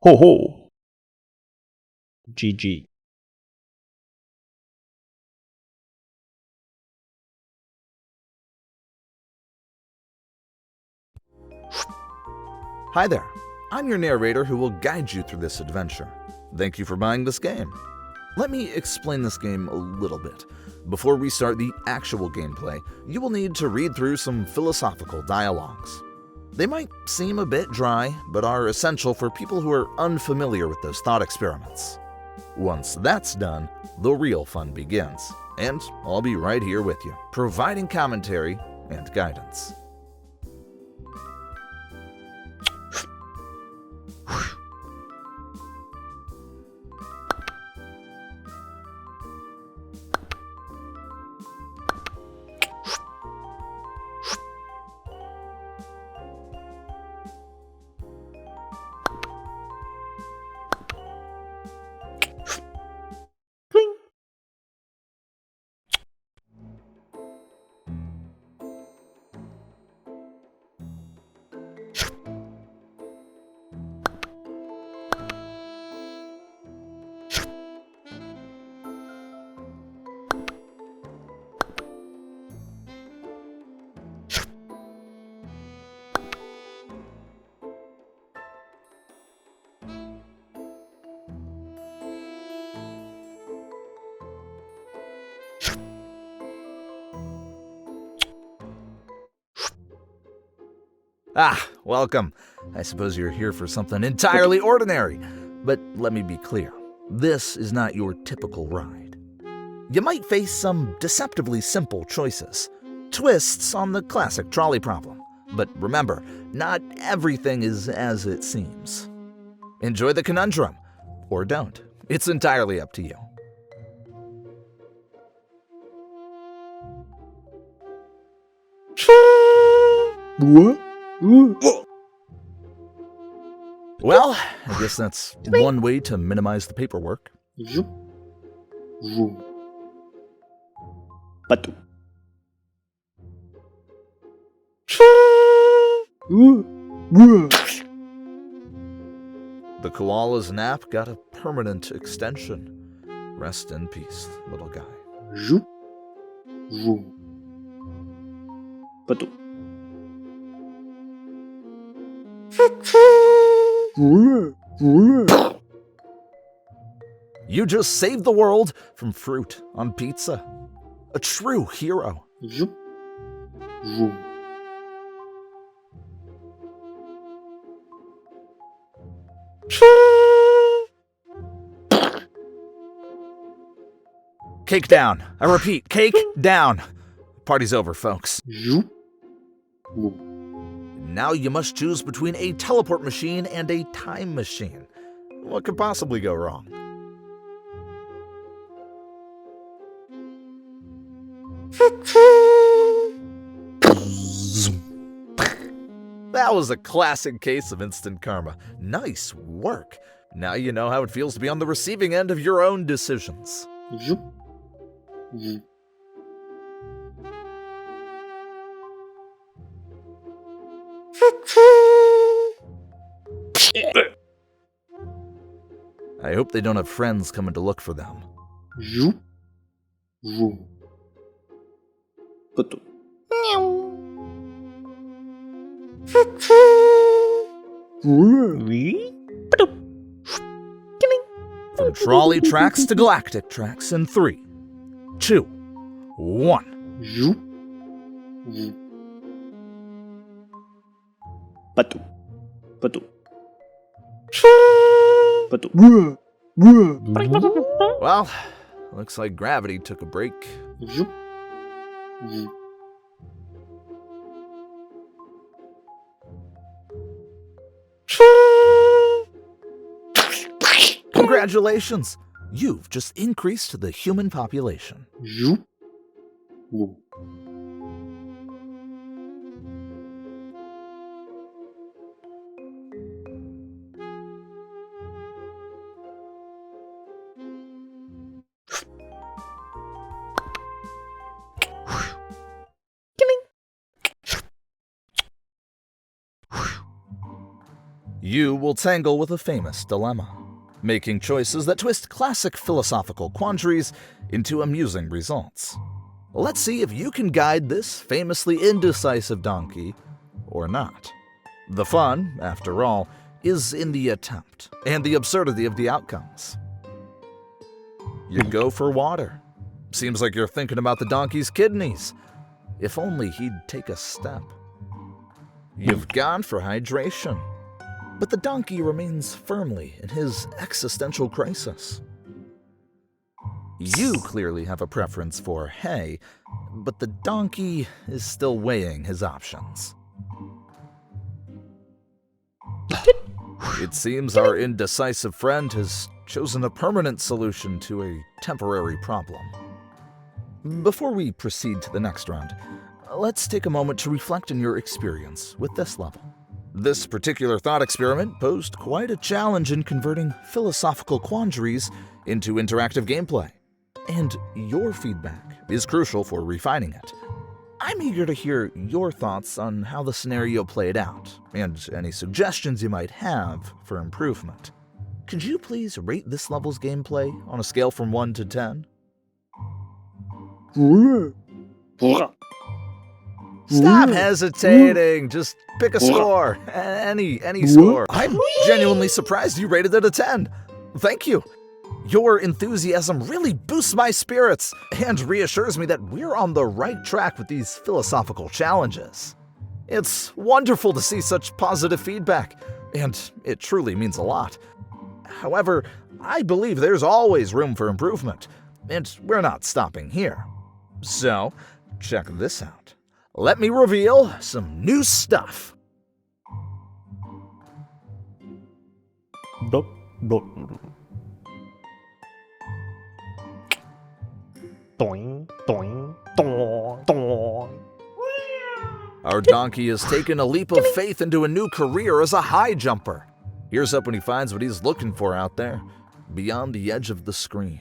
Ho ho. GG. Hi there, I'm your narrator who will guide you through this adventure. Thank you for buying this game. Let me explain this game a little bit. Before we start the actual gameplay, you will need to read through some philosophical dialogues. They might seem a bit dry, but are essential for people who are unfamiliar with those thought experiments. Once that's done, the real fun begins, and I'll be right here with you, providing commentary and guidance. Welcome. I suppose you're here for something entirely ordinary. But let me be clear, this is not your typical ride. You might face some deceptively simple choices, twists on the classic trolley problem. But remember, not everything is as it seems. Enjoy the conundrum, or don't. It's entirely up to you. What? Well, I guess that's one way to minimize the paperwork. Patou. The koala's nap got a permanent extension. Rest in peace, little guy. Patou. You just saved the world from fruit on pizza. A true hero. Cake down. I repeat, cake down. Party's over, folks. Now you must choose between a teleport machine and a time machine. What could possibly go wrong? That was a classic case of instant karma. Nice work. Now you know how it feels to be on the receiving end of your own decisions. I hope they don't have friends coming to look for them. Patou. From trolley tracks to galactic tracks in 3, 2, 1. Patou. Patou. Patou. Well, looks like gravity took a break. Congratulations! You've just increased the human population. You will tangle with a famous dilemma, making choices that twist classic philosophical quandaries into amusing results. Let's see if you can guide this famously indecisive donkey or not. The fun, after all, is in the attempt and the absurdity of the outcomes. You go for water. Seems like you're thinking about the donkey's kidneys. If only he'd take a step. You've gone for hydration, but the donkey remains firmly in his existential crisis. You clearly have a preference for hay, but the donkey is still weighing his options. It seems our indecisive friend has chosen a permanent solution to a temporary problem. Before we proceed to the next round, let's take a moment to reflect on your experience with this level. This particular thought experiment posed quite a challenge in converting philosophical quandaries into interactive gameplay, and your feedback is crucial for refining it. I'm eager to hear your thoughts on how the scenario played out, and any suggestions you might have for improvement. Could you please rate this level's gameplay on a scale from 1 to 10? Stop hesitating. Just pick a score. Any score. I'm genuinely surprised you rated it a 10. Thank you. Your enthusiasm really boosts my spirits and reassures me that we're on the right track with these philosophical challenges. It's wonderful to see such positive feedback, and it truly means a lot. However, I believe there's always room for improvement, and we're not stopping here. So, check this out. Let me reveal some new stuff. Doing, doing, doing, doing. Our donkey has taken a leap of faith into a new career as a high jumper. Here's up when he finds what he's looking for out there, beyond the edge of the screen.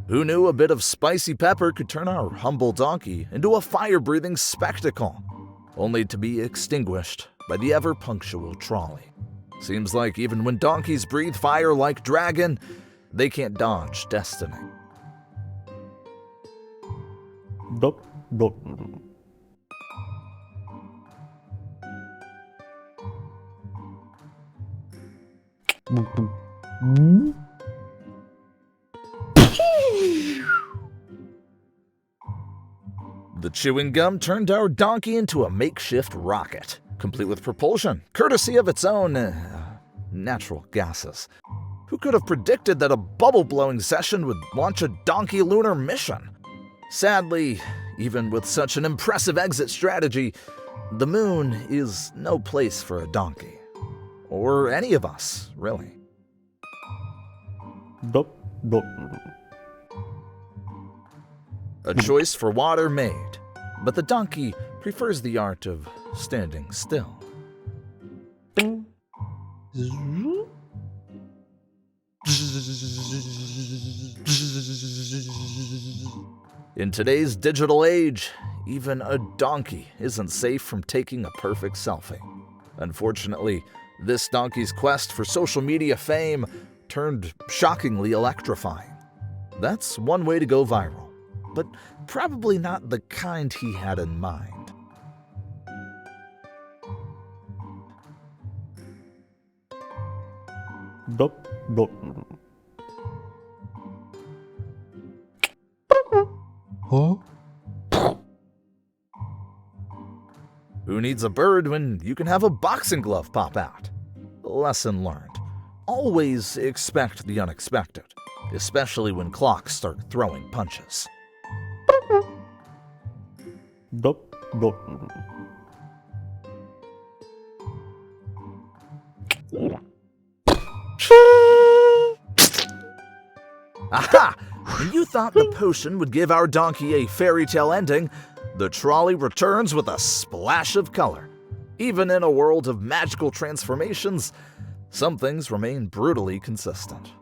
Who knew a bit of spicy pepper could turn our humble donkey into a fire-breathing spectacle, only to be extinguished by the ever-punctual trolley. Seems like even when donkeys breathe fire like dragon, they can't dodge destiny. The chewing gum turned our donkey into a makeshift rocket, complete with propulsion, courtesy of its own natural gases. Who could have predicted that a bubble-blowing session would launch a donkey lunar mission? Sadly, even with such an impressive exit strategy, the moon is no place for a donkey. Or any of us, really. A choice for water made, but the donkey prefers the art of standing still. In today's digital age, even a donkey isn't safe from taking a perfect selfie. Unfortunately, this donkey's quest for social media fame turned shockingly electrifying. That's one way to go viral, but probably not the kind he had in mind. Who needs a bird when you can have a boxing glove pop out? Lesson learned. Always expect the unexpected, especially when clocks start throwing punches. Aha! When you thought the potion would give our donkey a fairy tale ending, the trolley returns with a splash of color. Even in a world of magical transformations, some things remain brutally consistent.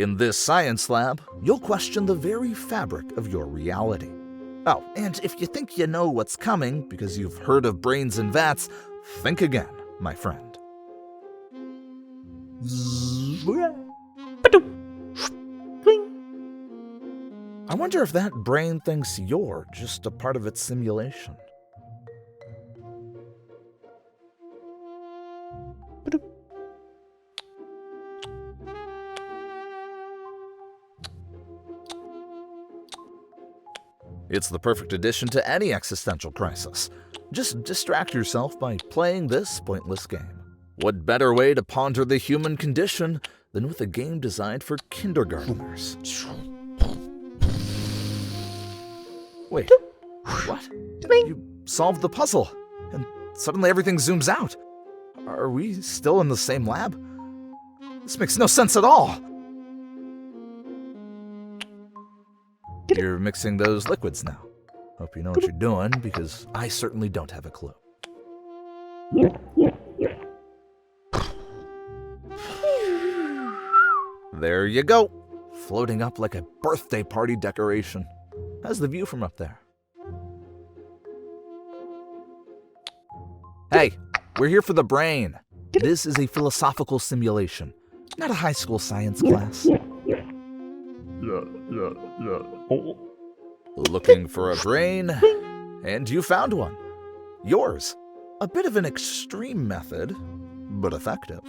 In this science lab, you'll question the very fabric of your reality. Oh, and if you think you know what's coming because you've heard of brains in vats, think again, my friend. I wonder if that brain thinks you're just a part of its simulation. It's the perfect addition to any existential crisis. Just distract yourself by playing this pointless game. What better way to ponder the human condition than with a game designed for kindergartners? Wait, what? You solved the puzzle, and suddenly everything zooms out. Are we still in the same lab? This makes no sense at all. You're mixing those liquids now. Hope you know what you're doing, because I certainly don't have a clue. There you go, floating up like a birthday party decoration. How's the view from up there? Hey, we're here for the brain. This is a philosophical simulation, not a high school science class. Looking for a brain, and you found one. Yours. A bit of an extreme method, but effective.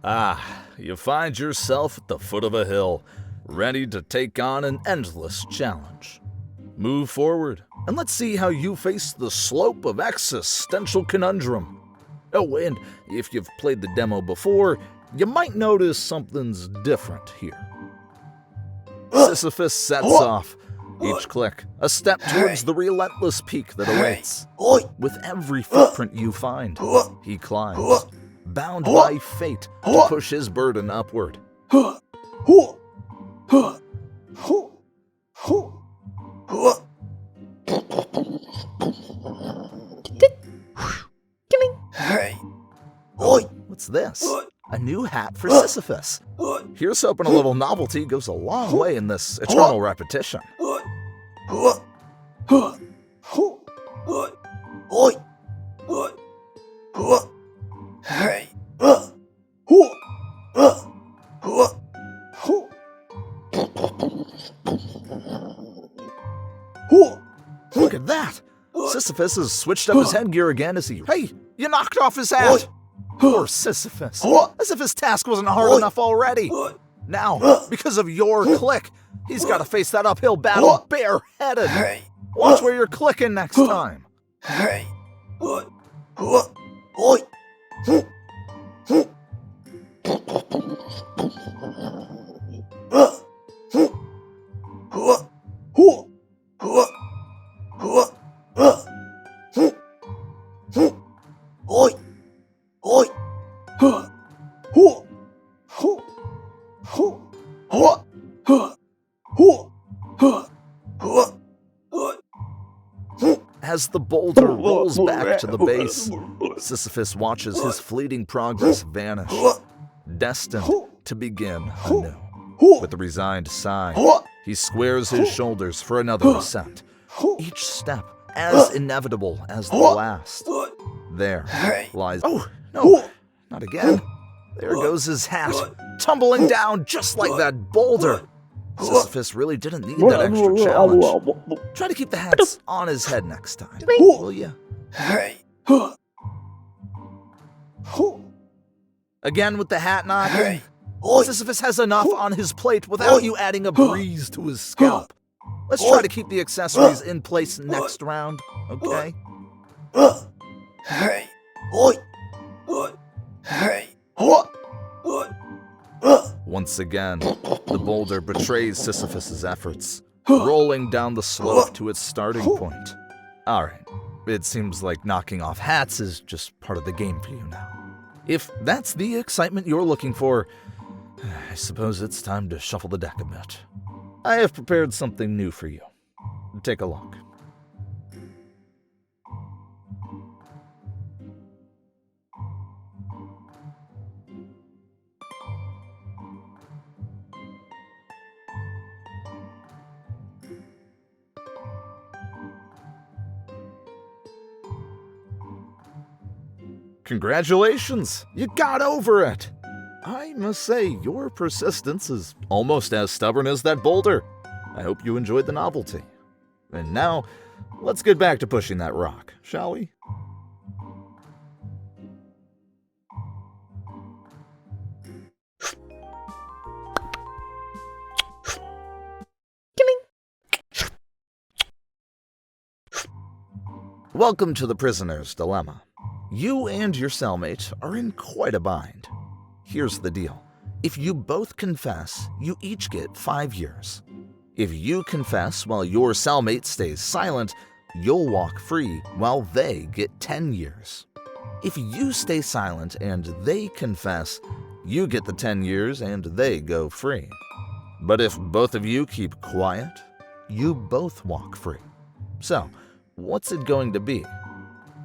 Ah, you find yourself at the foot of a hill, ready to take on an endless challenge. Move forward, and let's see how you face the slope of existential conundrum. Oh, and if you've played the demo before, you might notice something's different here. Sisyphus sets off, each click a step towards the relentless peak that awaits. With every footprint you find, he climbs, bound by fate to push his burden upward. What's this? A new hat for Sisyphus. Here's hoping a little novelty goes a long way in this eternal repetition. Look at that! Sisyphus has switched up his headgear again as he... Hey, you knocked off his hat! Poor Sisyphus. As if his task wasn't hard enough already. Now, because of your click, he's got to face that uphill battle bareheaded. Watch where you're clicking next time. As the boulder rolls back to the base, Sisyphus watches his fleeting progress vanish, destined to begin anew. With a resigned sigh, he squares his shoulders for another ascent, each step as inevitable as the last. There lies... Oh, no, not again. There goes his hat, tumbling down just like that boulder. Sisyphus really didn't need that extra challenge. Try to keep the hats on his head next time, will ya? Again with the hat knocking. Sisyphus has enough on his plate without you adding a breeze to his scalp. Let's try to keep the accessories in place next round, okay? Once again, the boulder betrays Sisyphus's efforts, rolling down the slope to its starting point. Alright, it seems like knocking off hats is just part of the game for you now. If that's the excitement you're looking for, I suppose it's time to shuffle the deck a bit. I have prepared something new for you. Take a look. Congratulations! You got over it! I must say, your persistence is almost as stubborn as that boulder. I hope you enjoyed the novelty. And now, let's get back to pushing that rock, shall we? Welcome to the prisoner's dilemma. You and your cellmate are in quite a bind. Here's the deal. If you both confess, you each get 5 years. If you confess while your cellmate stays silent, you'll walk free while they get 10 years. If you stay silent and they confess, you get the 10 years and they go free. But if both of you keep quiet, you both walk free. So, what's it going to be?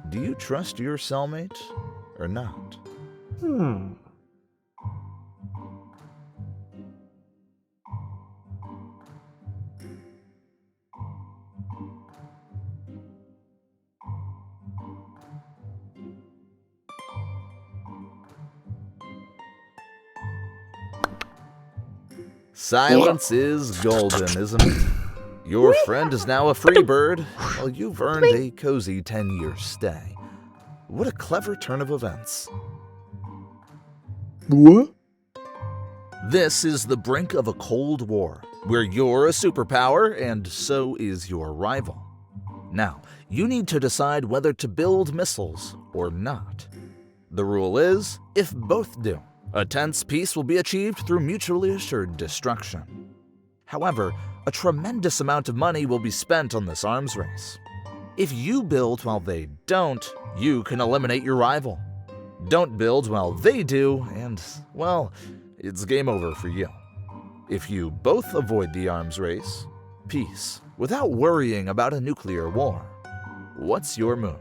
Do you trust your cellmate or not? Silence is golden, isn't it? Your friend is now a free bird, while you've earned a cozy 10-year stay. What a clever turn of events. What? This is the brink of a Cold War, where you're a superpower and so is your rival. Now, you need to decide whether to build missiles or not. The rule is, if both do, a tense peace will be achieved through mutually assured destruction. However, a tremendous amount of money will be spent on this arms race. If you build while they don't, you can eliminate your rival. Don't build while they do, and, well, it's game over for you. If you both avoid the arms race, peace, without worrying about a nuclear war. What's your move?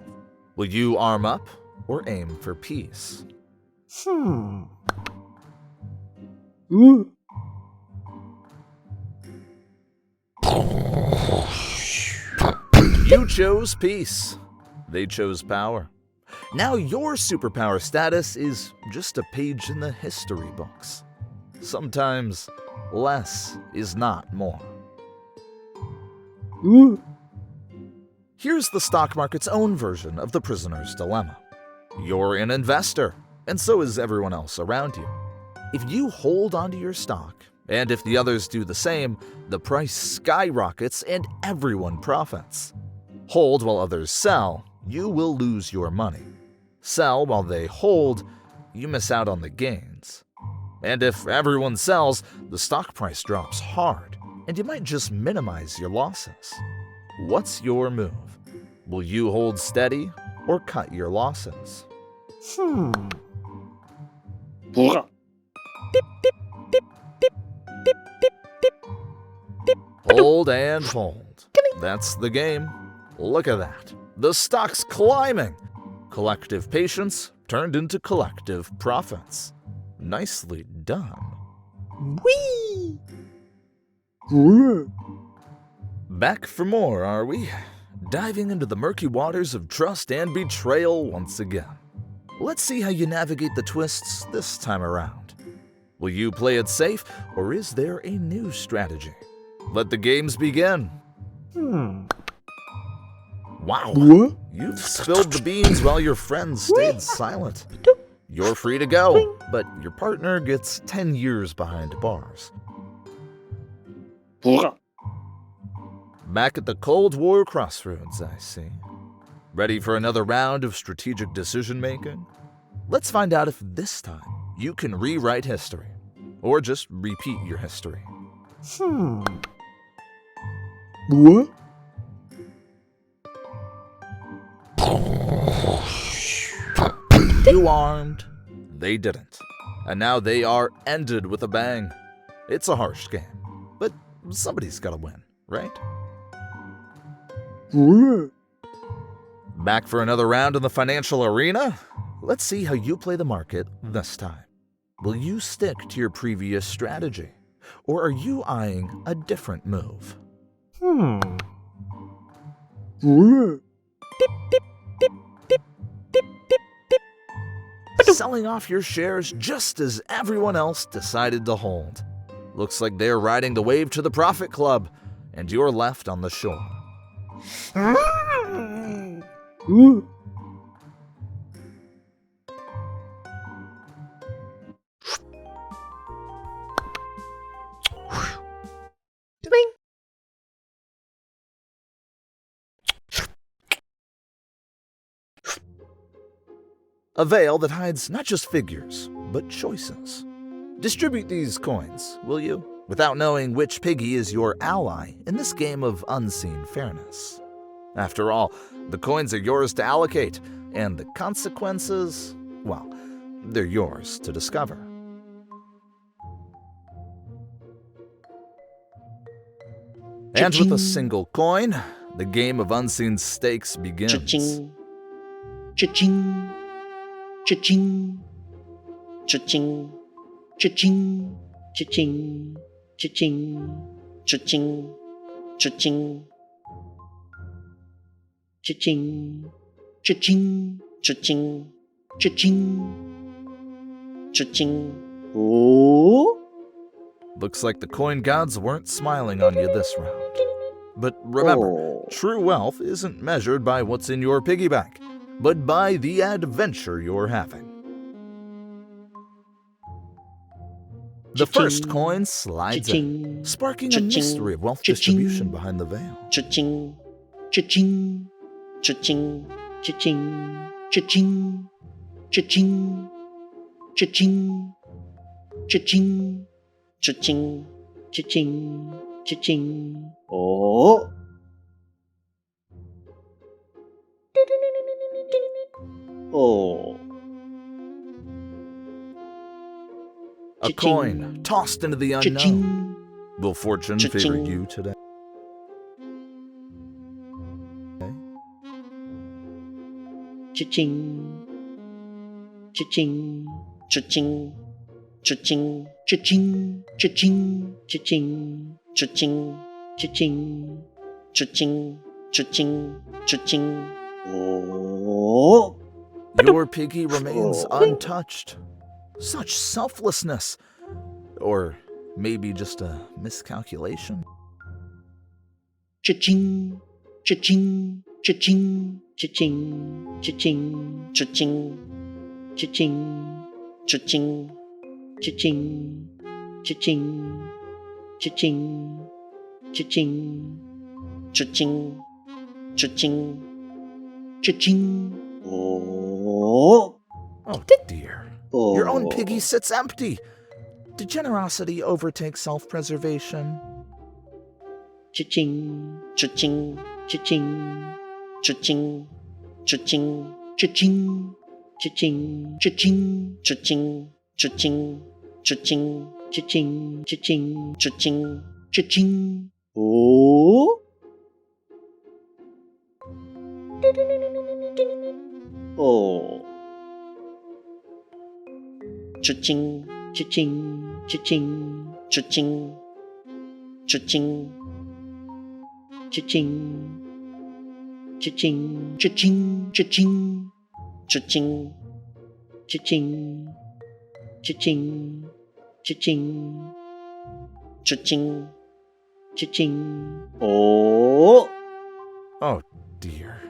Will you arm up or aim for peace? You chose peace. They chose power. Now your superpower status is just a page in the history books. Sometimes less is not more. Here's the stock market's own version of the prisoner's dilemma. You're an investor, and so is everyone else around you. If you hold onto your stock, and if the others do the same, the price skyrockets and everyone profits. Hold while others sell, you will lose your money. Sell while they hold, you miss out on the gains. And if everyone sells, the stock price drops hard, and you might just minimize your losses. What's your move? Will you hold steady or cut your losses? Hold and hold. That's the game. Look at that. The stock's climbing. Collective patience turned into collective profits. Nicely done. Whee! Back for more, are we? Diving into the murky waters of trust and betrayal once again. Let's see how you navigate the twists this time around. Will you play it safe, or is there a new strategy? Let the games begin. Wow, What? you've spilled the beans while your friend stayed silent. You're free to go, but your partner gets 10 years behind bars. Back at the Cold War crossroads, I see. Ready for another round of strategic decision-making? Let's find out if this time you can rewrite history, or just repeat your history. What? You armed, they didn't. and now they are ended with a bang. It's a harsh game, but somebody's gotta win, right? What? Back for another round in the financial arena? Let's see how you play the market this time. Will you stick to your previous strategy, or are you eyeing a different move? What? Selling off your shares just as everyone else decided to hold. Looks like they're riding the wave to the profit club, and you're left on the shore. What? A veil that hides not just figures, but choices. Distribute these coins, will you? Without knowing which piggy is your ally in this game of unseen fairness. After all, the coins are yours to allocate, and the consequences, well, they're yours to discover. And with a single coin, the game of unseen stakes begins. Cha-ching. Cha-ching. Cha-ching. Cha-ching. Cha-ching. Cha-ching. Cha-ching. Cha-ching. Cha-ching. Cha-ching. Cha-ching. Cha-ching. Cha-ching. Oh! Looks like the coin gods weren't smiling on you this round. But remember, true wealth isn't measured by what's in your piggy bank, but by the adventure you're having. The first coin slides in, sparking a mystery of wealth distribution behind the veil. Cha-ching. Cha-ching. Cha-ching. Cha-ching. Cha-ching. Cha-ching. Cha-ching. Cha-ching. Cha-ching. Cha-ching. Cha-ching. Oh! Oh. A coin tossed into the unknown. Will fortune favor you today? Cha-ching. Cha-ching. Cha-ching. Cha-ching. Cha-ching. Cha-ching. Cha-ching. Cha-ching. Cha-ching. Cha-ching. Cha-ching. Cha-ching. Oh! Your piggy remains untouched. Such selflessness. Or maybe just a miscalculation. Cha-ching. Cha-ching. Cha-ching. Cha-ching. Cha-ching. Cha-ching. Cha-ching. Cha-ching. Cha-ching. Cha-ching. Cha-ching. Cha-ching. Cha-ching. Cha-ching. Cha-ching. Oh! Oh dear. Your own piggy sits empty. Did generosity overtake self-preservation? Cha-ching. Cha-ching. Cha-ching. Cha-ching. Cha-ching. Cha-ching. Cha-ching. Cha-ching. Cha-ching. Cha-ching. Cha-ching. Cha-ching. Cha-ching. Cha-ching. Cha-ching. Oh! Oh. Cha-ching. Cha-ching. Cha-ching. Cha-ching. Cha-ching. Cha-ching. Cha-ching. Cha-ching. Cha-ching. Cha-ching. Cha-ching. Cha-ching. Cha-ching. Cha-ching. Cha-ching. Oh! Oh dear.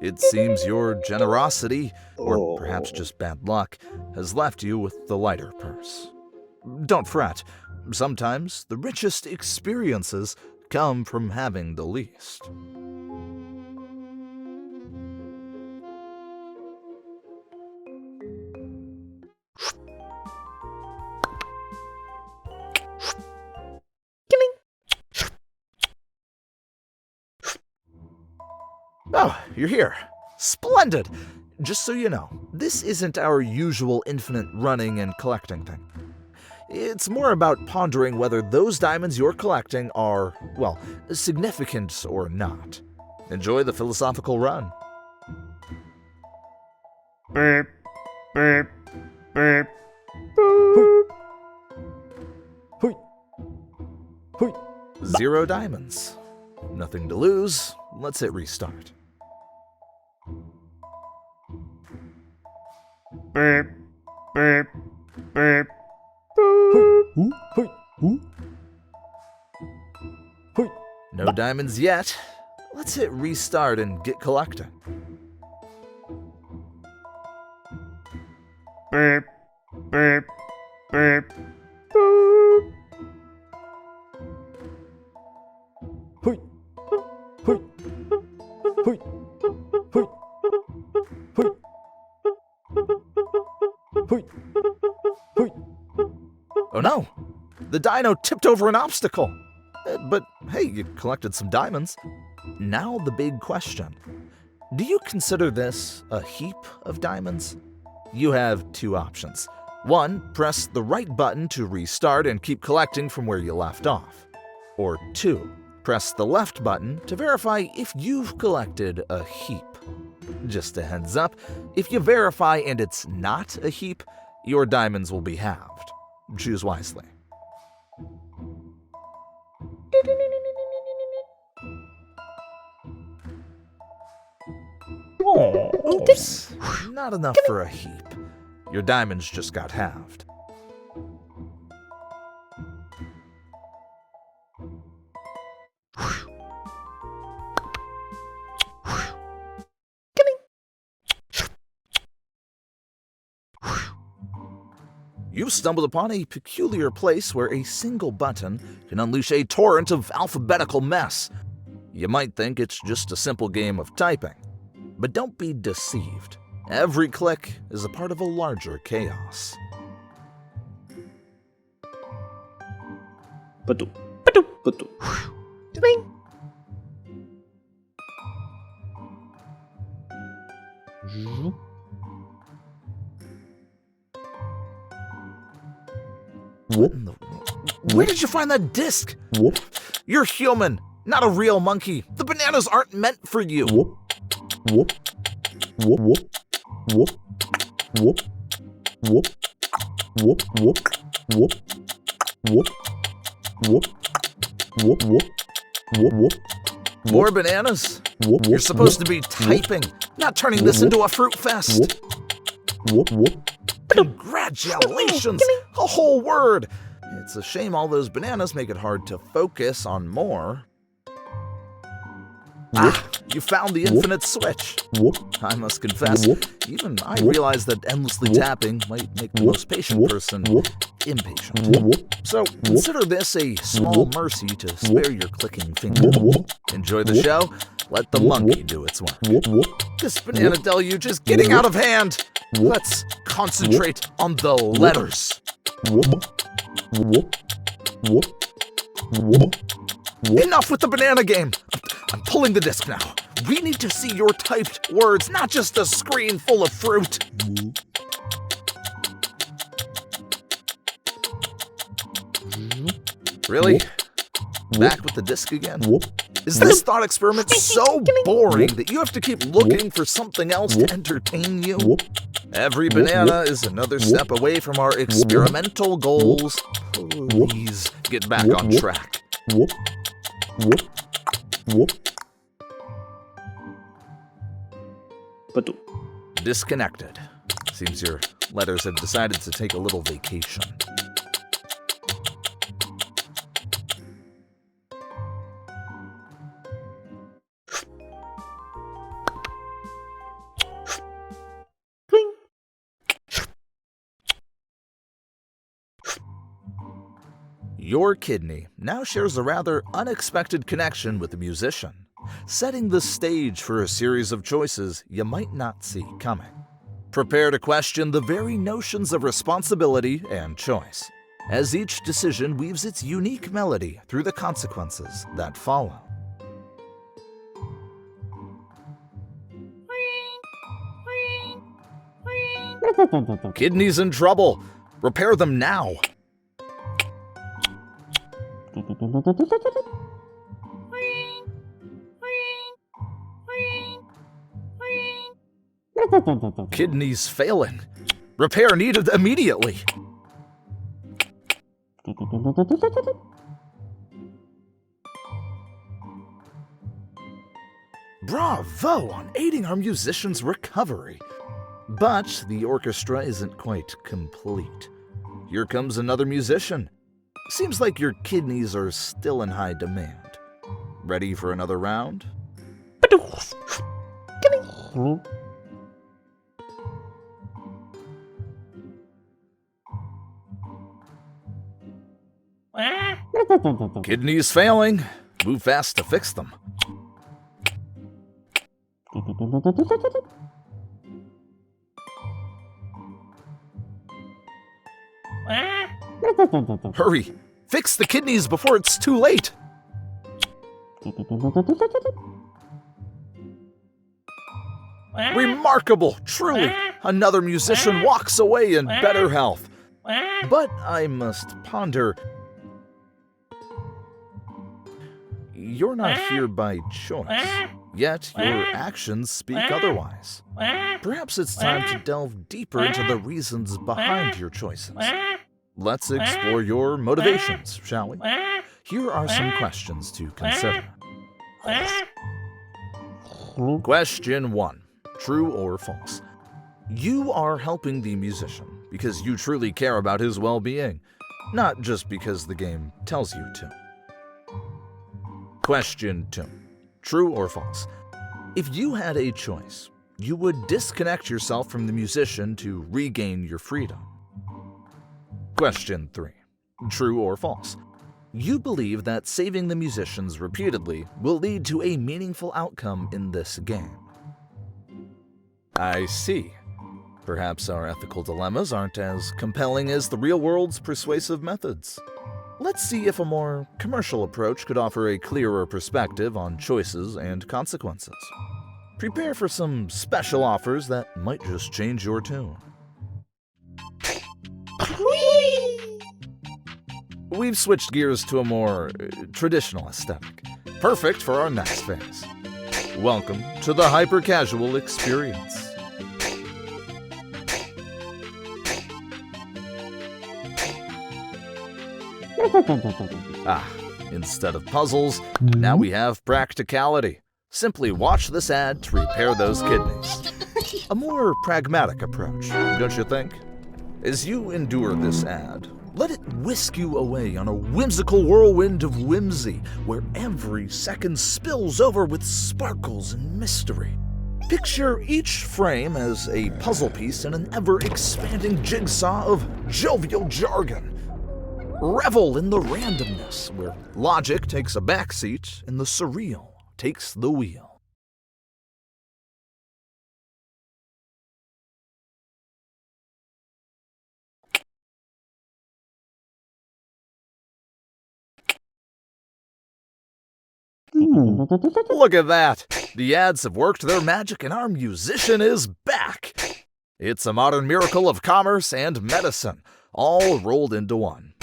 It seems your generosity, or perhaps just bad luck, has left you with the lighter purse. Don't fret. Sometimes the richest experiences come from having the least. Oh, you're here. Splendid. just so you know, this isn't our usual infinite running and collecting thing. It's more about pondering whether those diamonds you're collecting are, well, significant or not. Enjoy the philosophical run. Beep, beep, beep. Hui. Hui. 0 diamonds. Nothing to lose. Let's hit restart. Beep, beep, beep. Hui. Hui. Hui. Hui. No diamonds yet. Let's hit restart and get collecting. Beep, beep, beep. Hui. Hui. Hui. Hui. Hui. Hui. Hui. Oh no! The dino tipped over an obstacle! But hey, you collected some diamonds. Now the big question. Do you consider this a heap of diamonds? You have 2 options. 1, press the right button to restart and keep collecting from where you left off. Or 2, press the left button to verify if you've collected a heap. Just a heads up, if you verify and it's not a heap, your diamonds will be halved. Choose wisely. Oops, not enough for a heap. Your diamonds just got halved. You've stumbled upon a peculiar place where a single button can unleash a torrent of alphabetical mess. You might think it's just a simple game of typing, but don't be deceived. Every click is a part of a larger chaos. Patu, patu, patu. Ding. Where did you find that disc? Whoop. You're human, not a real monkey. The bananas aren't meant for you. Whoop. Whoop. Whoop. Whoop. Whoop. Whoop. Whoop. Whoop. Whoop. Whoop. Whoop. Whoop. Whoop. Whoop. Whoop. More bananas? Whoop. You're supposed to be typing, not turning this into a fruit fest. Whoop. Whoop. Congratulations! A whole word! It's a shame all those bananas make it hard to focus on more. Ah, you found the infinite switch. Whoop. I must confess, Whoop. even I Whoop. realize that endlessly Whoop. tapping might make the Whoop. most patient Whoop. person Whoop. impatient. Whoop. So consider this a small Whoop. mercy to spare your clicking finger. Whoop. Enjoy the Whoop. show. Let the Whoop. monkey do its work. Whoop. Whoop. This banana deluge is getting out of hand. Whoop. Let's concentrate on the letters. Whoop. Whoop. Whoop. Whoop. Whoop. Enough with the banana game. I'm pulling the disc now. We need to see your typed words, not just a screen full of fruit. Really? Back with the disc again? Whoop. Is this thought experiment so boring that you have to keep looking for something else to entertain you? Whoop. Every banana is another step away from our experimental goals. Please get back on track. Whoop. Whoop. Whoop. Patu. Disconnected. Seems your letters have decided to take a little vacation. Your kidney now shares a rather unexpected connection with the musician, setting the stage for a series of choices you might not see coming. Prepare to question the very notions of responsibility and choice, as each decision weaves its unique melody through the consequences that follow. Kidneys in trouble. Repair them now. Kidneys failing. Repair needed immediately. Bravo on aiding our musician's recovery. But the orchestra isn't quite complete. Here comes another musician. Seems like your kidneys are still in high demand. Ready for another round? Kidneys failing. Move fast to fix them. Hurry! Fix the kidneys before it's too late! Remarkable! Truly! Another musician walks away in better health. But I must ponder. You're not here by choice, yet your actions speak otherwise. Perhaps it's time to delve deeper into the reasons behind your choices. Let's explore your motivations, shall we? Here are some questions to consider. Question 1. True or false? You are helping the musician because you truly care about his well-being, not just because the game tells you to. Question 2. True or false? If you had a choice, you would disconnect yourself from the musician to regain your freedom. Question 3. True or false? You believe that saving the musicians repeatedly will lead to a meaningful outcome in this game. I see. Perhaps our ethical dilemmas aren't as compelling as the real world's persuasive methods. Let's see if a more commercial approach could offer a clearer perspective on choices and consequences. Prepare for some special offers that might just change your tune. We've switched gears to a more traditional aesthetic, perfect for our next phase. Welcome to the hyper-casual experience. Instead of puzzles, now we have practicality. Simply watch this ad to repair those kidneys. A more pragmatic approach, don't you think? As you endure this ad, let it whisk you away on a whimsical whirlwind of whimsy, where every second spills over with sparkles and mystery. Picture each frame as a puzzle piece in an ever-expanding jigsaw of jovial jargon. Revel in the randomness, where logic takes a backseat and the surreal takes the wheel. Look at that! The ads have worked their magic and our musician is back! It's a modern miracle of commerce and medicine, all rolled into one.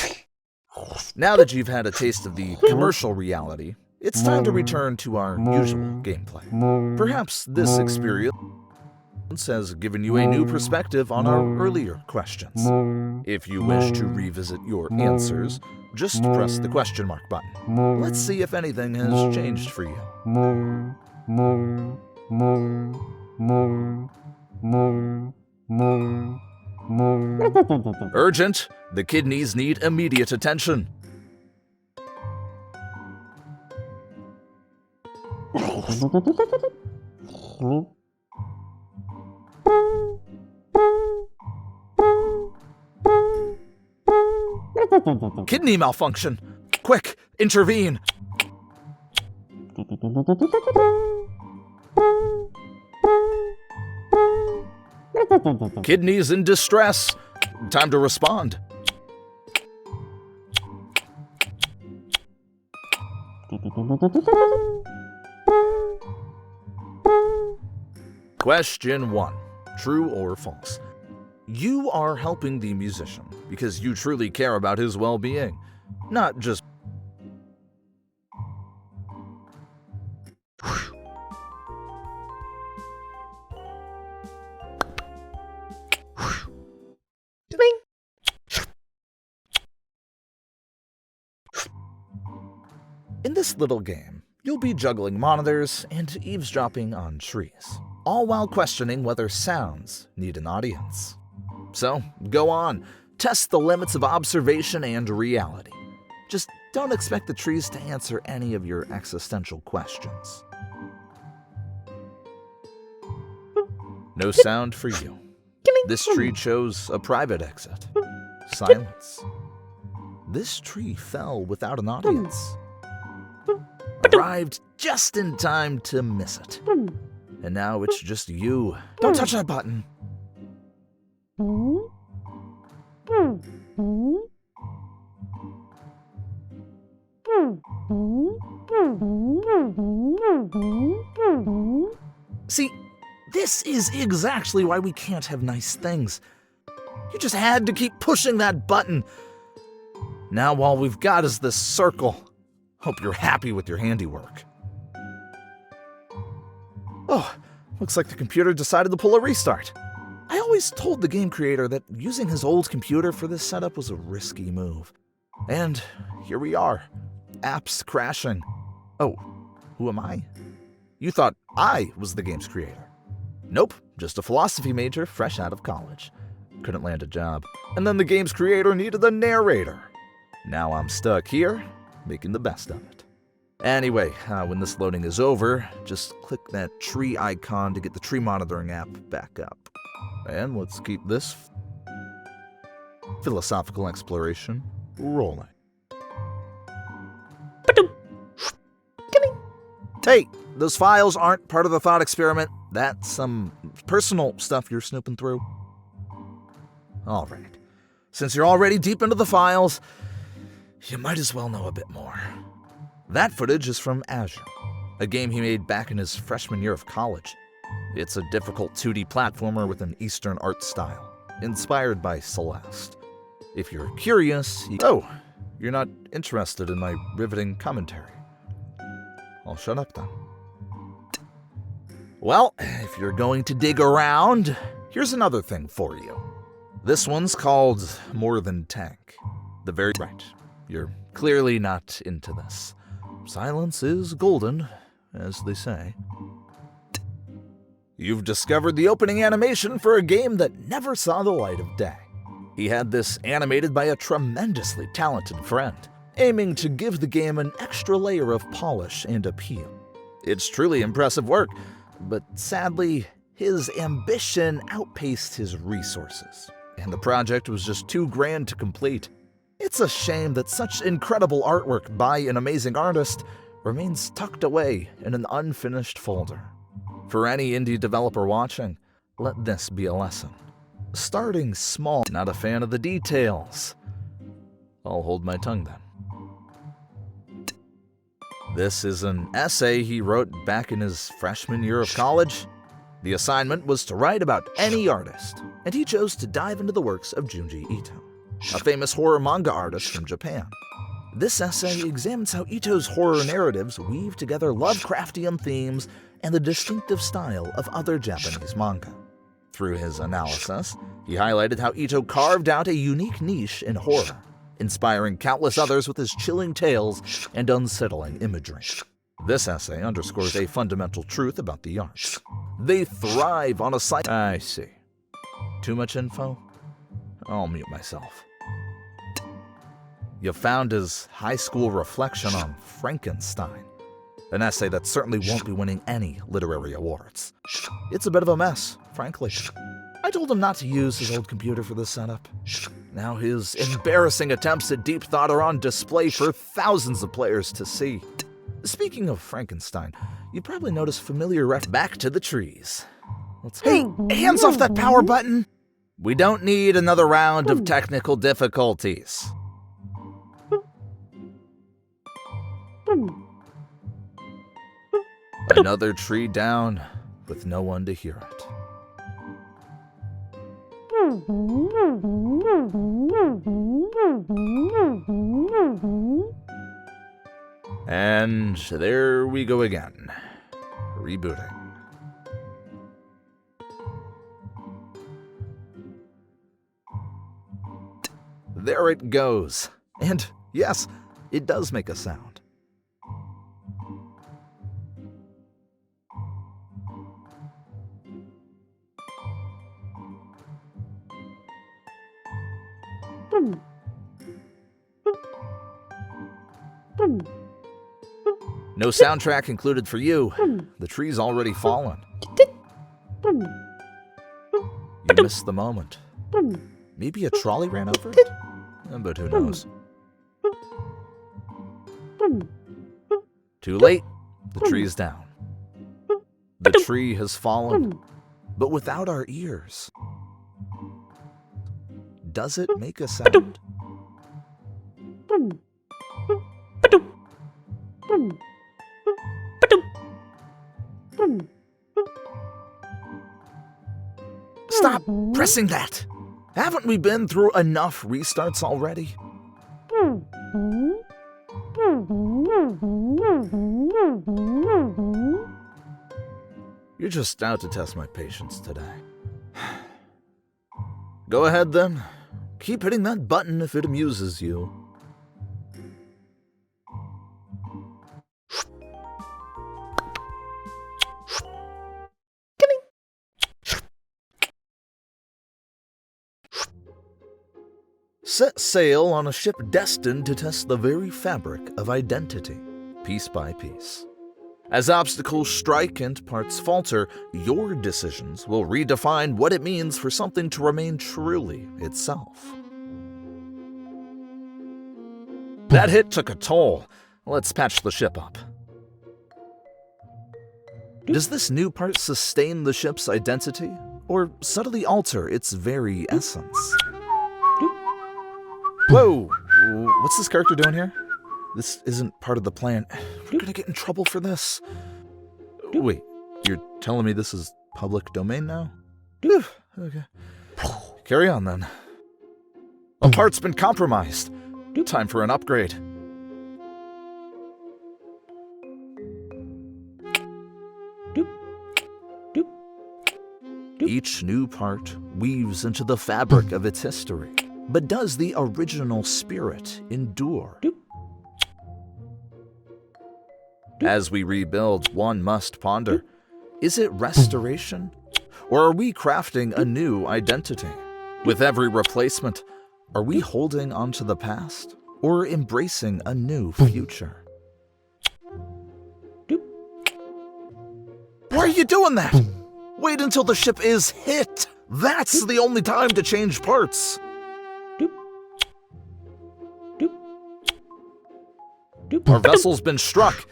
Now that you've had a taste of the commercial reality, it's time to return to our usual gameplay. Perhaps this experience has given you a new perspective on our earlier questions. If you wish to revisit your answers, just press the question mark button. Let's see if anything has changed for you. Urgent! The kidneys need immediate attention. Kidney malfunction! Quick, intervene! Kidneys in distress. Time to respond. Question 1. True or false? You are helping the musician because you truly care about his well-being, not just... In this little game, you'll be juggling monitors and eavesdropping on trees, all while questioning whether sounds need an audience. So, go on, test the limits of observation and reality. Just don't expect the trees to answer any of your existential questions. No sound for you. This tree chose a private exit. Silence. This tree fell without an audience. Arrived just in time to miss it. And now it's just you. Don't touch that button. See, this is exactly why we can't have nice things. You just had to keep pushing that button. Now all we've got is this circle. Hope you're happy with your handiwork. Oh, looks like the computer decided to pull a restart. I always told the game creator that using his old computer for this setup was a risky move. And here we are. Apps crashing. Oh, who am I? You thought I was the game's creator. Nope, just a philosophy major fresh out of college. Couldn't land a job. And then the game's creator needed a narrator. Now I'm stuck here, making the best of it. Anyway, when this loading is over, just click that tree icon to get the tree monitoring app back up. And let's keep this philosophical exploration rolling. Hey, those files aren't part of the thought experiment. That's some personal stuff you're snooping through. All right. Since you're already deep into the files, you might as well know a bit more. That footage is from Azure, a game he made back in his freshman year of college. It's a difficult 2D platformer with an Eastern art style, inspired by Celeste. If you're curious, oh, you're not interested in my riveting commentary. I'll shut up then. Well, if you're going to dig around, here's another thing for you. This one's called More Than Tank. The very right. You're clearly not into this. Silence is golden, as they say. You've discovered the opening animation for a game that never saw the light of day. He had this animated by a tremendously talented friend, aiming to give the game an extra layer of polish and appeal. It's truly impressive work, but sadly, his ambition outpaced his resources, and the project was just too grand to complete. It's a shame that such incredible artwork by an amazing artist remains tucked away in an unfinished folder. For any indie developer watching, let this be a lesson. Starting small, not a fan of the details. I'll hold my tongue then. This is an essay he wrote back in his freshman year of college. The assignment was to write about any artist, and he chose to dive into the works of Junji Ito, a famous horror manga artist from Japan. This essay examines how Ito's horror narratives weave together Lovecraftian themes and the distinctive style of other Japanese manga. Through his analysis, he highlighted how Ito carved out a unique niche in horror, inspiring countless others with his chilling tales and unsettling imagery. This essay underscores a fundamental truth about the arts. They thrive on a I see. Too much info? I'll mute myself. You found his high school reflection on Frankenstein, an essay that certainly won't be winning any literary awards. It's a bit of a mess, frankly. I told him not to use his old computer for this setup. Now his embarrassing attempts at deep thought are on display for thousands of players to see. Speaking of Frankenstein, you probably noticed familiar back to the trees. Hey, hands off that power button! We don't need another round of technical difficulties. Another tree down with no one to hear it. And there we go again. Rebooting. There it goes. And yes, it does make a sound. No soundtrack included for you. The tree's already fallen. You missed the moment. Maybe a trolley ran over it? But who knows? Too late. The tree's down. The tree has fallen, but without our ears. Does it make a sound? Stop pressing that! Haven't we been through enough restarts already? You're just out to test my patience today. Go ahead then. Keep hitting that button if it amuses you. Set sail on a ship destined to test the very fabric of identity, piece by piece. As obstacles strike and parts falter, your decisions will redefine what it means for something to remain truly itself. That hit took a toll. Let's patch the ship up. Does this new part sustain the ship's identity, or subtly alter its very essence? Whoa! What's this character doing here? This isn't part of the plan. We're gonna get in trouble for this. Wait, you're telling me this is public domain now? Okay. Carry on then. A part's been compromised. Time for an upgrade. Each new part weaves into the fabric of its history. But does the original spirit endure? As we rebuild, one must ponder, is it restoration? Or are we crafting a new identity? With every replacement, are we holding onto the past? Or embracing a new future? Why are you doing that? Wait until the ship is hit! That's the only time to change parts! Our vessel's been struck.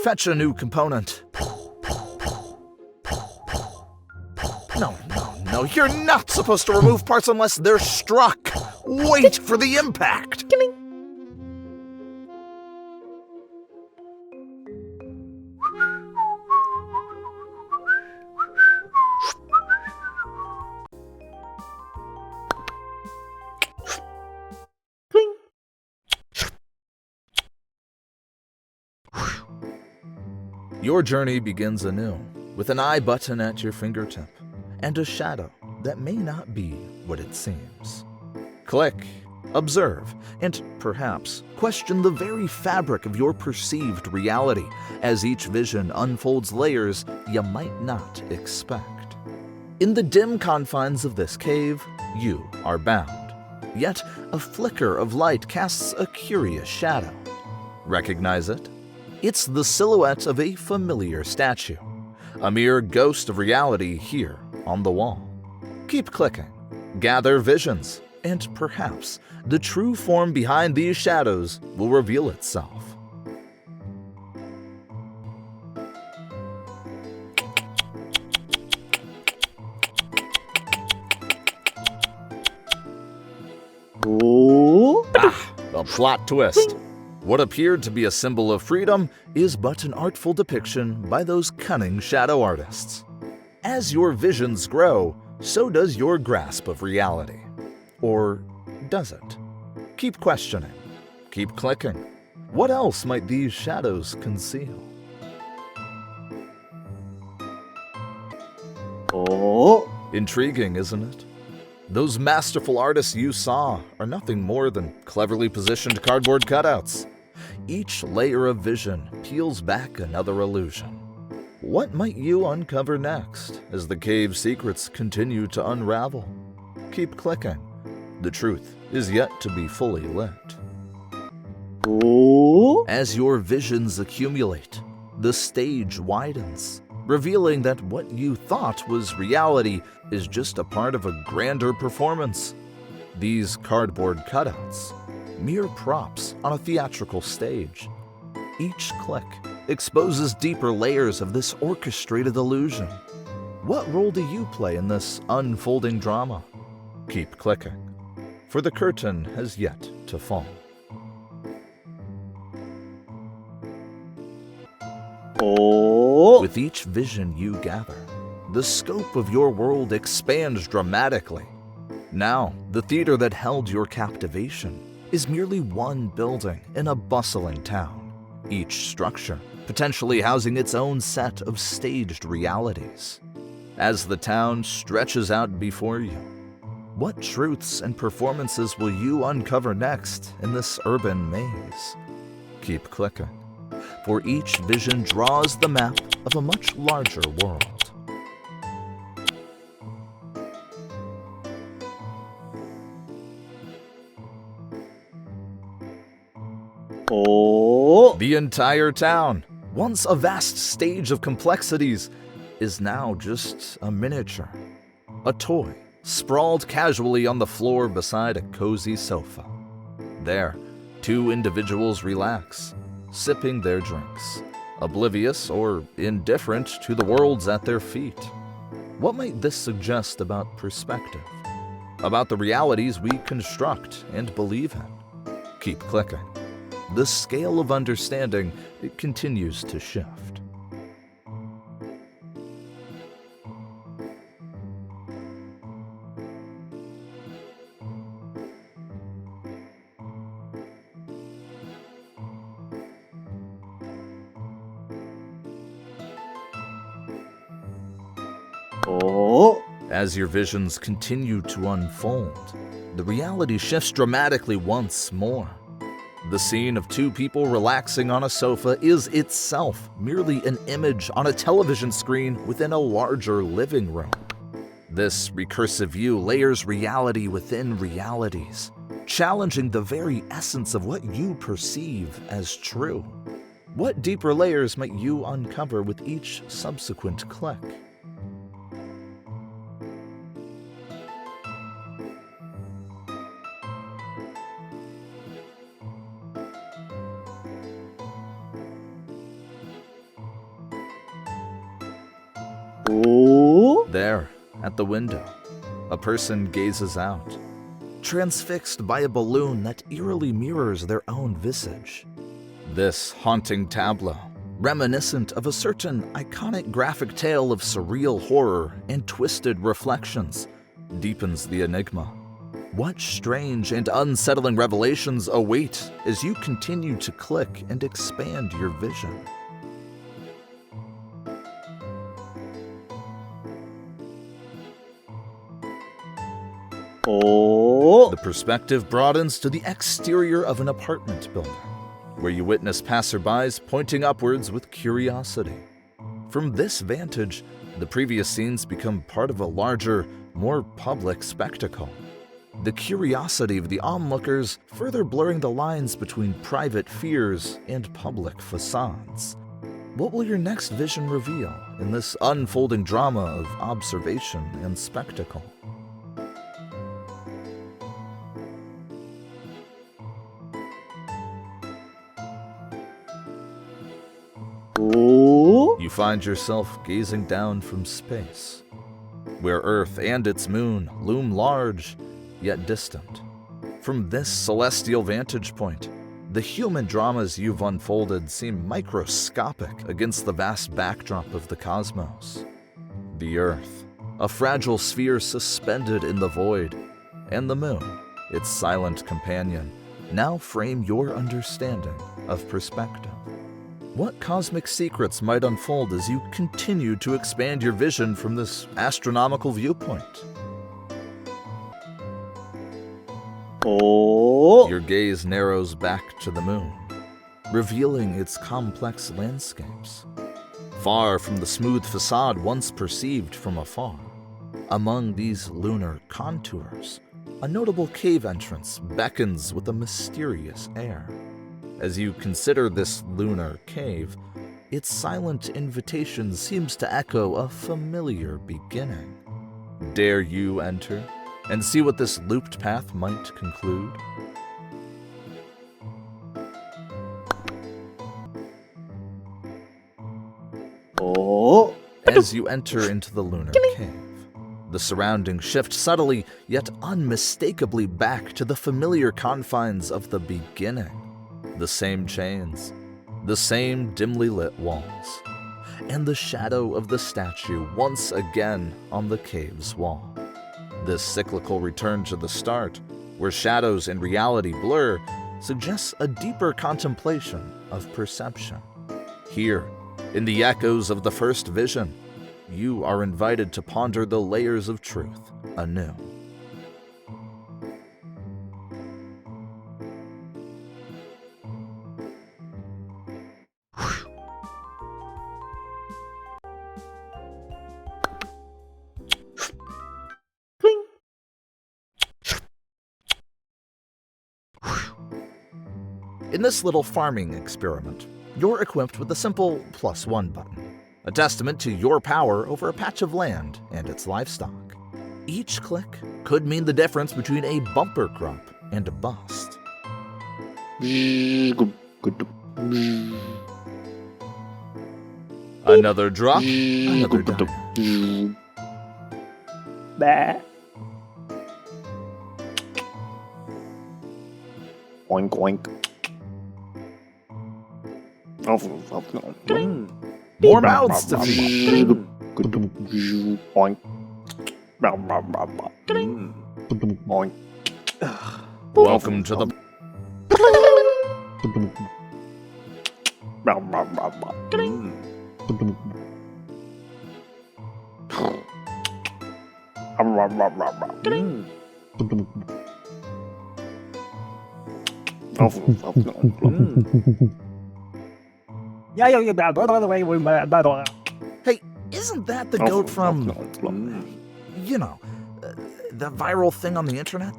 Fetch a new component. No, you're not supposed to remove parts unless they're struck. Wait for the impact. Your journey begins anew, with an I button at your fingertip, and a shadow that may not be what it seems. Click, observe, and perhaps question the very fabric of your perceived reality as each vision unfolds layers you might not expect. In the dim confines of this cave, you are bound. Yet a flicker of light casts a curious shadow. Recognize it? It's the silhouette of a familiar statue, a mere ghost of reality here on the wall. Keep clicking, gather visions, and perhaps the true form behind these shadows will reveal itself. The plot twist. What appeared to be a symbol of freedom is but an artful depiction by those cunning shadow artists. As your visions grow, so does your grasp of reality. Or does it? Keep questioning. Keep clicking. What else might these shadows conceal? Oh. Intriguing, isn't it? Those masterful artists you saw are nothing more than cleverly positioned cardboard cutouts. Each layer of vision peels back another illusion. What might you uncover next as the cave's secrets continue to unravel? Keep clicking. The truth is yet to be fully lit. Oh. As your visions accumulate, the stage widens, revealing that what you thought was reality is just a part of a grander performance. These cardboard cutouts, mere props on a theatrical stage. Each click exposes deeper layers of this orchestrated illusion. What role do you play in this unfolding drama? Keep clicking, for the curtain has yet to fall. Oh. With each vision you gather, the scope of your world expands dramatically. Now, the theater that held your captivation is merely one building in a bustling town, each structure potentially housing its own set of staged realities. As the town stretches out before you, what truths and performances will you uncover next in this urban maze? Keep clicking, for each vision draws the map of a much larger world. Oh. The entire town, once a vast stage of complexities, is now just a miniature. A toy sprawled casually on the floor beside a cozy sofa. There, two individuals relax, sipping their drinks, oblivious or indifferent to the worlds at their feet. What might this suggest about perspective? About the realities we construct and believe in? Keep clicking. The scale of understanding continues to shift. Oh. As your visions continue to unfold, the reality shifts dramatically once more. The scene of two people relaxing on a sofa is itself merely an image on a television screen within a larger living room. This recursive view layers reality within realities, challenging the very essence of what you perceive as true. What deeper layers might you uncover with each subsequent click? Oh. There, at the window, a person gazes out, transfixed by a balloon that eerily mirrors their own visage. This haunting tableau, reminiscent of a certain iconic graphic tale of surreal horror and twisted reflections, deepens the enigma. What strange and unsettling revelations await as you continue to click and expand your vision? Oh. The perspective broadens to the exterior of an apartment building, where you witness passerbys pointing upwards with curiosity. From this vantage, the previous scenes become part of a larger, more public spectacle. The curiosity of the onlookers further blurring the lines between private fears and public facades. What will your next vision reveal in this unfolding drama of observation and spectacle? Oh. You find yourself gazing down from space, where Earth and its moon loom large, yet distant. From this celestial vantage point, the human dramas you've unfolded seem microscopic against the vast backdrop of the cosmos. The Earth, a fragile sphere suspended in the void, and the moon, its silent companion, now frame your understanding of perspective. What cosmic secrets might unfold as you continue to expand your vision from this astronomical viewpoint? Your gaze narrows back to the moon, revealing its complex landscapes. Far from the smooth facade once perceived from afar, among these lunar contours, a notable cave entrance beckons with a mysterious air. As you consider this lunar cave, its silent invitation seems to echo a familiar beginning. Dare you enter and see what this looped path might conclude? As you enter into the lunar cave, the surroundings shift subtly yet unmistakably back to the familiar confines of the beginning. The same chains, the same dimly lit walls, and the shadow of the statue once again on the cave's wall. This cyclical return to the start, where shadows and reality blur, suggests a deeper contemplation of perception. Here, in the echoes of the first vision, you are invited to ponder the layers of truth anew. In this little farming experiment, you're equipped with a simple +1 button, a testament to your power over a patch of land and its livestock. Each click could mean the difference between a bumper crop and a bust. Another drop, another dime. Bah. Oink oink. More mouths to feed. Oink. Oink. Welcome to the... Hey, isn't that the goat from, you know, the viral thing on the internet?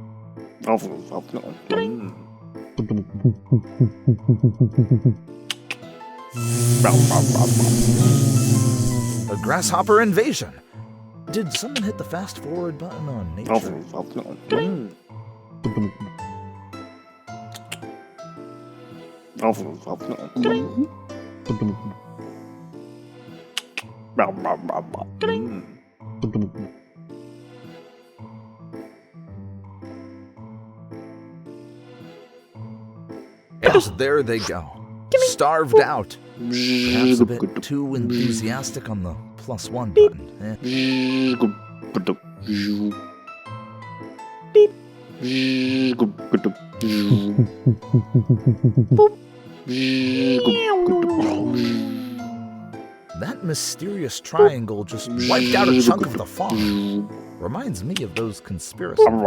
A grasshopper invasion. Did someone hit the fast forward button on nature? Yes, there they go. Starved out. Perhaps a bit too enthusiastic on the +1 button. That mysterious triangle just wiped out a chunk of the farm. Reminds me of those conspiracy. Ten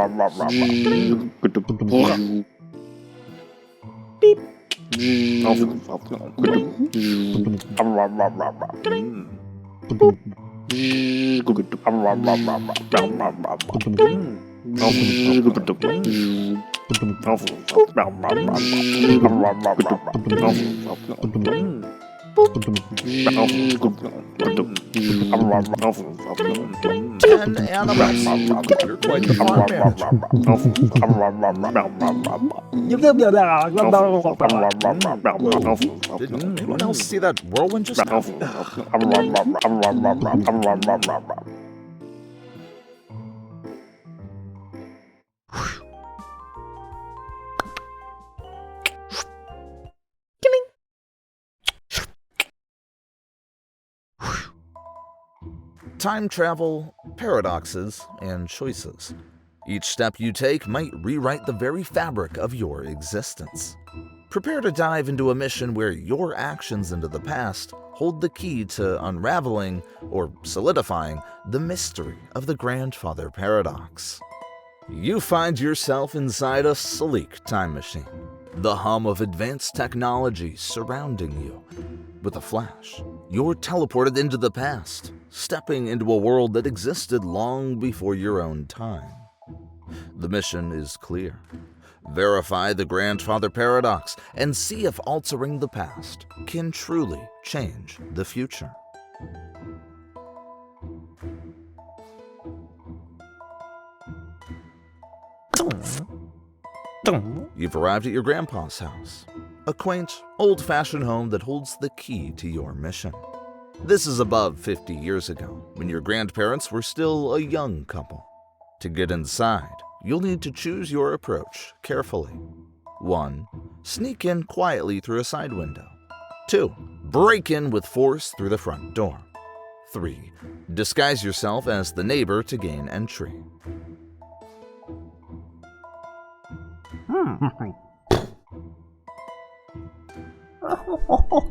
animals. You're quite the farm manager. Did anyone else see that whirlwind just now? time travel, paradoxes, and choices. Each step you take might rewrite the very fabric of your existence. Prepare to dive into a mission where your actions into the past hold the key to unraveling or solidifying the mystery of the grandfather paradox. You find yourself inside a sleek time machine, the hum of advanced technology surrounding you. With a flash, you're teleported into the past, stepping into a world that existed long before your own time. The mission is clear. Verify the grandfather paradox and see if altering the past can truly change the future. You've arrived at your grandpa's house, a quaint, old-fashioned home that holds the key to your mission. This is above 50 years ago, when your grandparents were still a young couple. To get inside, you'll need to choose your approach carefully. 1. Sneak in quietly through a side window. 2. Break in with force through the front door. 3. Disguise yourself as the neighbor to gain entry.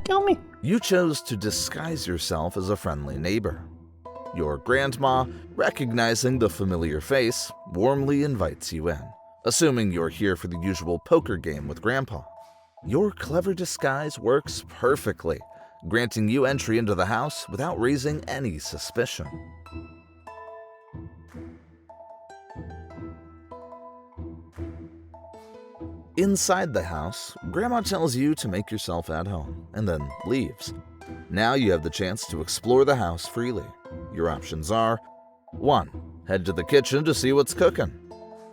Kill me. You chose to disguise yourself as a friendly neighbor. Your grandma, recognizing the familiar face, warmly invites you in, assuming you're here for the usual poker game with Grandpa. Your clever disguise works perfectly, granting you entry into the house without raising any suspicion. Inside the house, Grandma tells you to make yourself at home, and then leaves. Now you have the chance to explore the house freely. Your options are: 1. Head to the kitchen to see what's cooking.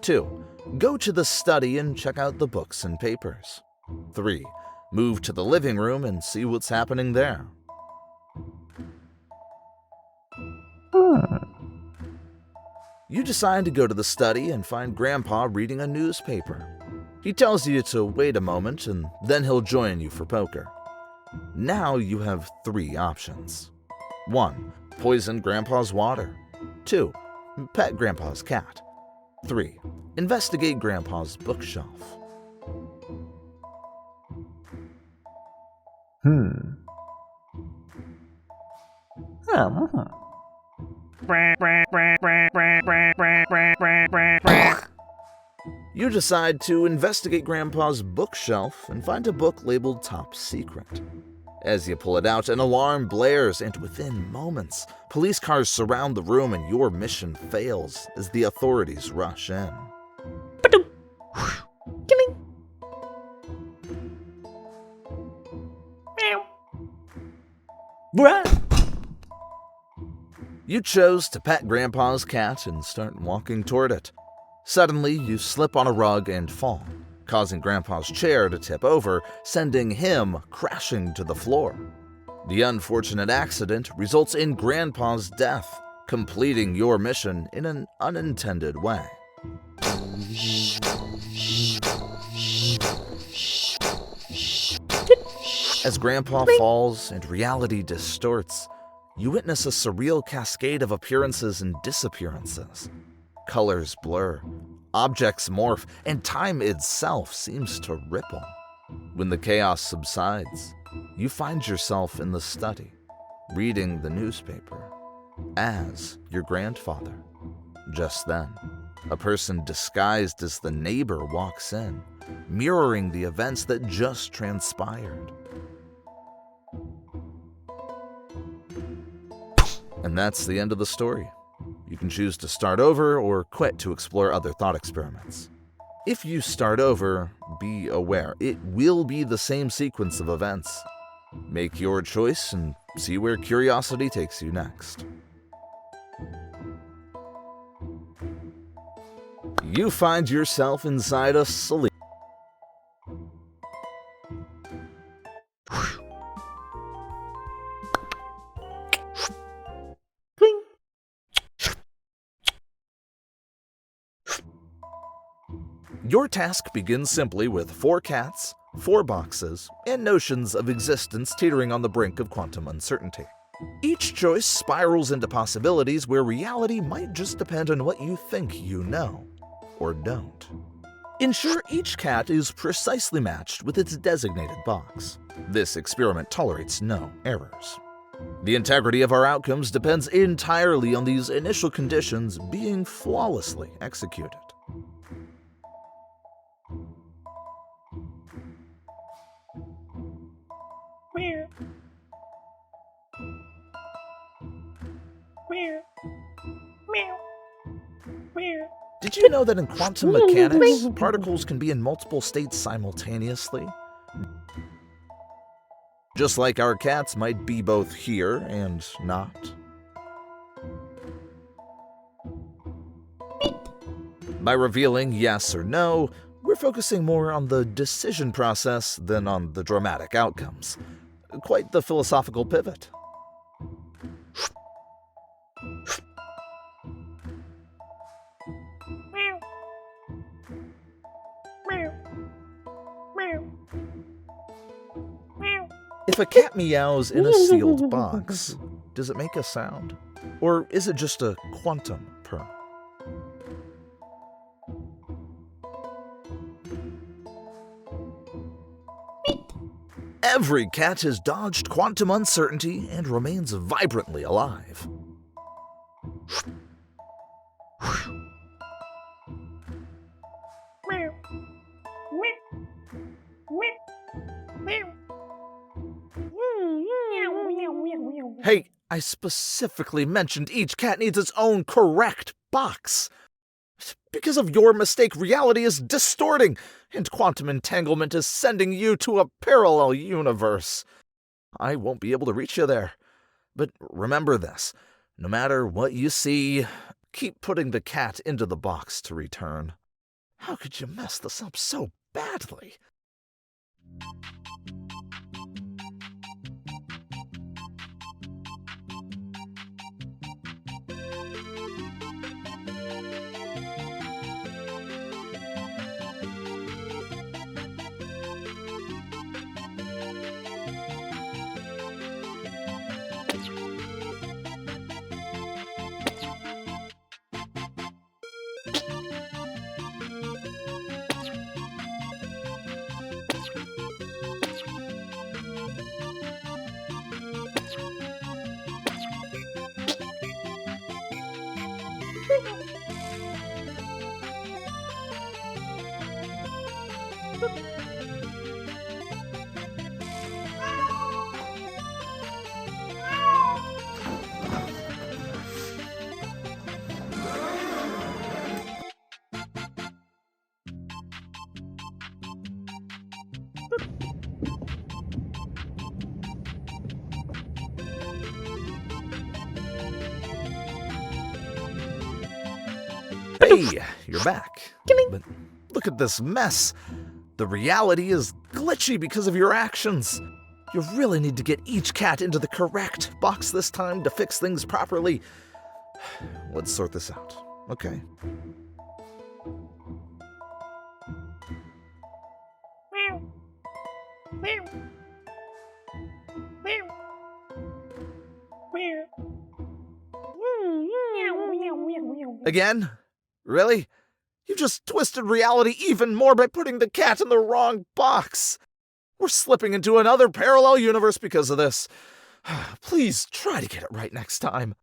2. Go to the study and check out the books and papers. 3. Move to the living room and see what's happening there. You decide to go to the study and find Grandpa reading a newspaper. He tells you to wait a moment and then he'll join you for poker. Now you have 3 options. 1. Poison Grandpa's water. 2. Pet Grandpa's cat. 3. Investigate Grandpa's bookshelf. You decide to investigate Grandpa's bookshelf and find a book labeled Top Secret. As you pull it out, an alarm blares, and within moments, police cars surround the room and your mission fails as the authorities rush in. You chose to pet Grandpa's cat and start walking toward it. Suddenly, you slip on a rug and fall, causing Grandpa's chair to tip over, sending him crashing to the floor. The unfortunate accident results in Grandpa's death, completing your mission in an unintended way. As Grandpa falls and reality distorts, you witness a surreal cascade of appearances and disappearances. Colors blur, objects morph, and time itself seems to ripple. When the chaos subsides, you find yourself in the study, reading the newspaper, as your grandfather. Just then, a person disguised as the neighbor walks in, mirroring the events that just transpired. And that's the end of the story. You can choose to start over or quit to explore other thought experiments. If you start over, be aware, it will be the same sequence of events. Make your choice and see where curiosity takes you next. You find yourself inside a sleep. Your task begins simply with 4 cats, 4 boxes, and notions of existence teetering on the brink of quantum uncertainty. Each choice spirals into possibilities where reality might just depend on what you think you know, or don't. Ensure each cat is precisely matched with its designated box. This experiment tolerates no errors. The integrity of our outcomes depends entirely on these initial conditions being flawlessly executed. Did you know that in quantum mechanics, particles can be in multiple states simultaneously? Just like our cats might be both here and not. By revealing yes or no, we're focusing more on the decision process than on the dramatic outcomes. Quite the philosophical pivot. If a cat meows in a sealed box, does it make a sound? Or is it just a quantum purr? Every cat has dodged quantum uncertainty and remains vibrantly alive. Hey, I specifically mentioned each cat needs its own correct box. Because of your mistake, reality is distorting, and quantum entanglement is sending you to a parallel universe. I won't be able to reach you there. But remember this, no matter what you see, keep putting the cat into the box to return. How could you mess this up so badly? Hey, you're back. But look at this mess. The reality is glitchy because of your actions. You really need to get each cat into the correct box this time to fix things properly. Let's sort this out. Okay. Again? Really? You just twisted reality even more by putting the cat in the wrong box. We're slipping into another parallel universe because of this. Please try to get it right next time.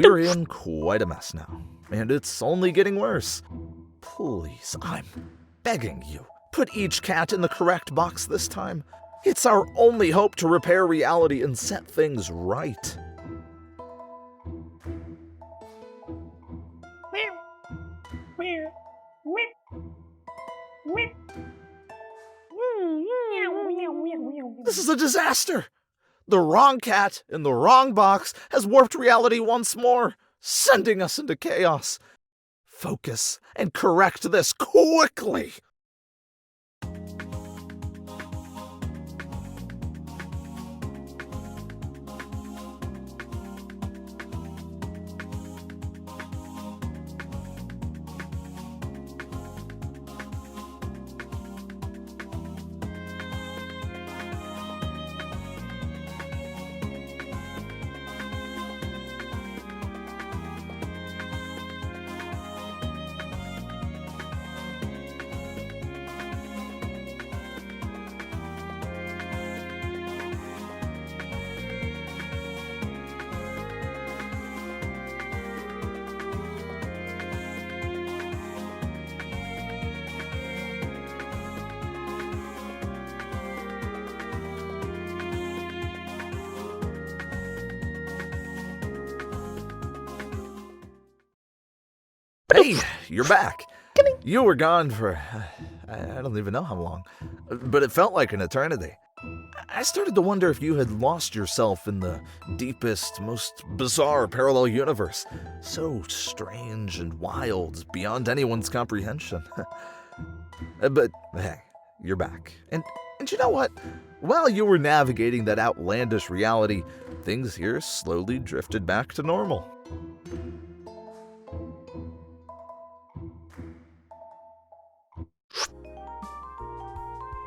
You're in quite a mess now, and it's only getting worse. Please, I'm begging you, put each cat in the correct box this time. It's our only hope to repair reality and set things right. This is a disaster! The wrong cat in the wrong box has warped reality once more, sending us into chaos. Focus and correct this quickly! Hey, you're back. You were gone for, I don't even know how long, but it felt like an eternity. I started to wonder if you had lost yourself in the deepest, most bizarre parallel universe. So strange and wild, beyond anyone's comprehension. But hey, you're back. And you know what? While you were navigating that outlandish reality, things here slowly drifted back to normal.